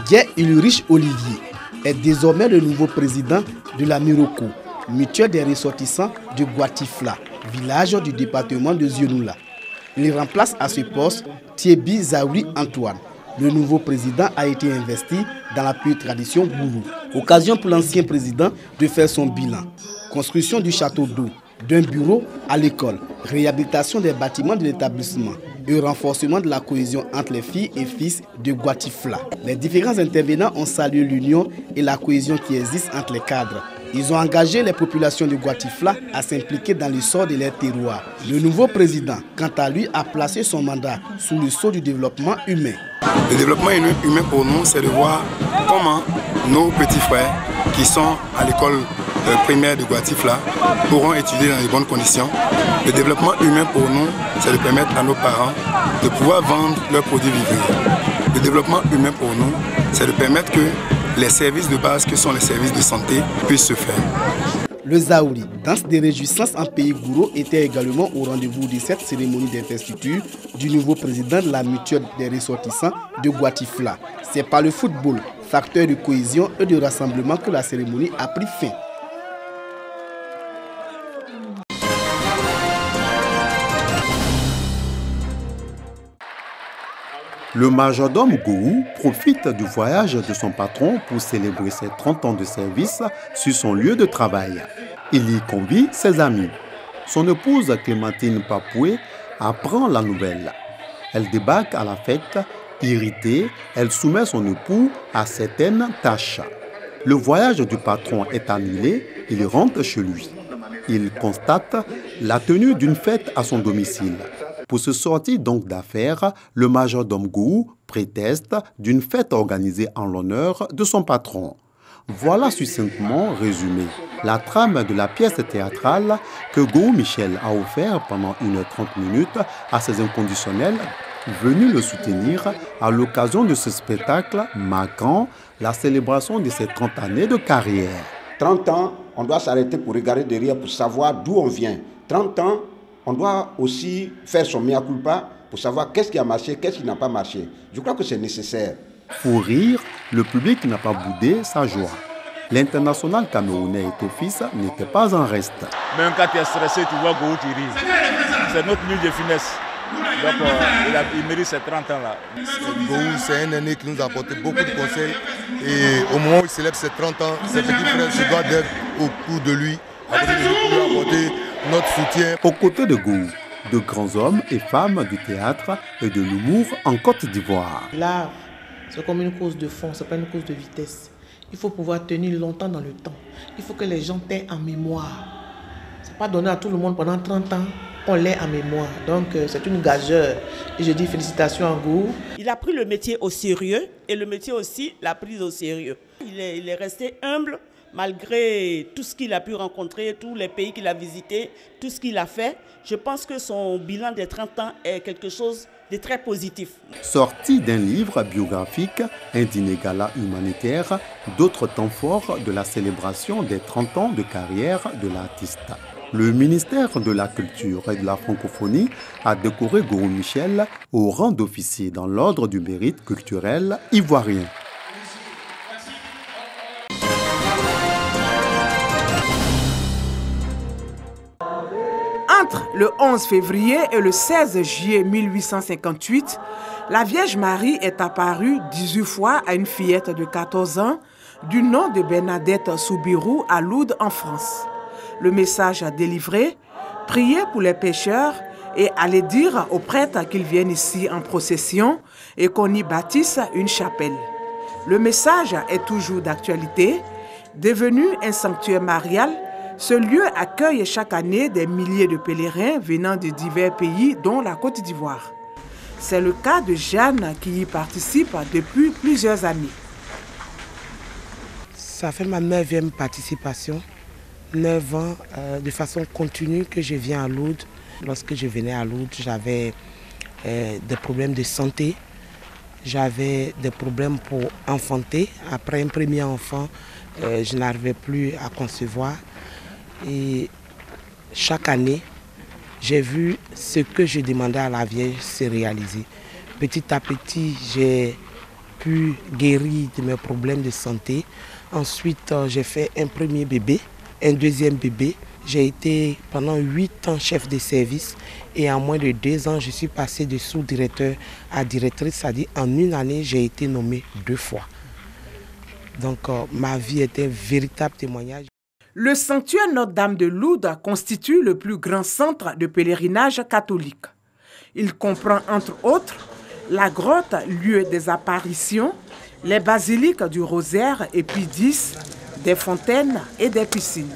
Didier Ulrich Olivier est désormais le nouveau président de la Miroko, mutuelle des ressortissants de Guatifla, village du département de Zionoula. Il remplace à ce poste Thierry Zaouri Antoine. Le nouveau président a été investi dans la pure tradition Gourou. Occasion pour l'ancien président de faire son bilan. Construction du château d'eau, d'un bureau à l'école, réhabilitation des bâtiments de l'établissement et renforcement de la cohésion entre les filles et fils de Guatifla. Les différents intervenants ont salué l'union et la cohésion qui existe entre les cadres. Ils ont engagé les populations de Guatifla à s'impliquer dans le sort de leur terroir. Le nouveau président, quant à lui, a placé son mandat sous le sceau du développement humain. Le développement humain pour nous, c'est de voir comment nos petits frères qui sont à l'école primaire de Guatifla pourront étudier dans les bonnes conditions. Le développement humain pour nous, c'est de permettre à nos parents de pouvoir vendre leurs produits vivriers. Le développement humain pour nous, c'est de permettre que les services de base que sont les services de santé puissent se faire. Le Zaouri, danse des réjouissances en pays Gouro, était également au rendez-vous de cette cérémonie d'investiture du nouveau président de la mutuelle des ressortissants de Guatifla. C'est par le football, facteur de cohésion et de rassemblement, que la cérémonie a pris fin. Le majordome Gourou profite du voyage de son patron pour célébrer ses 30 ans de service sur son lieu de travail. Il y convie ses amis. Son épouse Clémentine Papoué apprend la nouvelle. Elle débarque à la fête. Irritée, elle soumet son époux à certaines tâches. Le voyage du patron est annulé, il rentre chez lui. Il constate la tenue d'une fête à son domicile. Pour se sortir donc d'affaires, le majordome Gourou prétexte d'une fête organisée en l'honneur de son patron. Voilà succinctement résumé la trame de la pièce théâtrale que Gourou Michel a offert pendant 1h30 minutes à ses inconditionnels venus le soutenir à l'occasion de ce spectacle marquant la célébration de ses 30 années de carrière. 30 ans, on doit s'arrêter pour regarder derrière pour savoir d'où on vient. 30 ans, on doit aussi faire son mea culpa pour savoir qu'est-ce qui a marché, qu'est-ce qui n'a pas marché. Je crois que c'est nécessaire. Pour rire, le public n'a pas boudé sa joie. L'international camerounais et Tofis n'était pas en reste. Même quand tu es stressé, tu vois Gourou, tu ris. C'est notre nuit de finesse. Donc il mérite ces 30 ans-là. Gourou, c'est un aîné qui nous a apporté beaucoup de conseils. Et au moment où il célèbre ses 30 ans, ses petits frères se doivent d'être au cou de lui, pour lui apporter notre soutien. Aux côtés de Gourou, de grands hommes et femmes du théâtre et de l'humour en Côte d'Ivoire. L'art, c'est comme une course de fond, ce n'est pas une course de vitesse. Il faut pouvoir tenir longtemps dans le temps. Il faut que les gens t'aient en mémoire. Ce n'est pas donné à tout le monde pendant 30 ans qu'on l'ait en mémoire. Donc c'est une gageure. Et je dis félicitations à Gourou. Il a pris le métier au sérieux et le métier aussi l'a pris au sérieux. Il est resté humble. Malgré tout ce qu'il a pu rencontrer, tous les pays qu'il a visités, tout ce qu'il a fait, je pense que son bilan des 30 ans est quelque chose de très positif. Sorti d'un livre biographique, un dîner gala humanitaire, d'autres temps forts de la célébration des 30 ans de carrière de l'artiste. Le ministère de la Culture et de la Francophonie a décoré Gourou Michel au rang d'officier dans l'ordre du mérite culturel ivoirien. Entre le 11 février et le 16 juillet 1858, la Vierge Marie est apparue 18 fois à une fillette de 14 ans du nom de Bernadette Soubirou à Lourdes en France. Le message délivré, priez pour les pécheurs et allez dire aux prêtres qu'ils viennent ici en procession et qu'on y bâtisse une chapelle. Le message est toujours d'actualité. Devenu un sanctuaire marial, ce lieu accueille chaque année des milliers de pèlerins venant de divers pays, dont la Côte d'Ivoire. C'est le cas de Jeanne qui y participe depuis plusieurs années. Ça fait ma 9e participation, 9 ans de façon continue que je viens à Lourdes. Lorsque je venais à Lourdes, j'avais des problèmes de santé, j'avais des problèmes pour enfanter. Après un premier enfant, je n'arrivais plus à concevoir. Et chaque année, j'ai vu ce que je demandais à la Vierge se réaliser. Petit à petit, j'ai pu guérir de mes problèmes de santé. Ensuite, j'ai fait un premier bébé, un deuxième bébé. J'ai été pendant 8 ans chef de service et en moins de 2 ans, je suis passée de sous-directeur à directrice. C'est-à-dire en une année, j'ai été nommée 2 fois. Donc ma vie était un véritable témoignage. Le sanctuaire Notre-Dame de Lourdes constitue le plus grand centre de pèlerinage catholique. Il comprend entre autres la grotte, lieu des apparitions, les basiliques du Rosaire et puis 10, des fontaines et des piscines.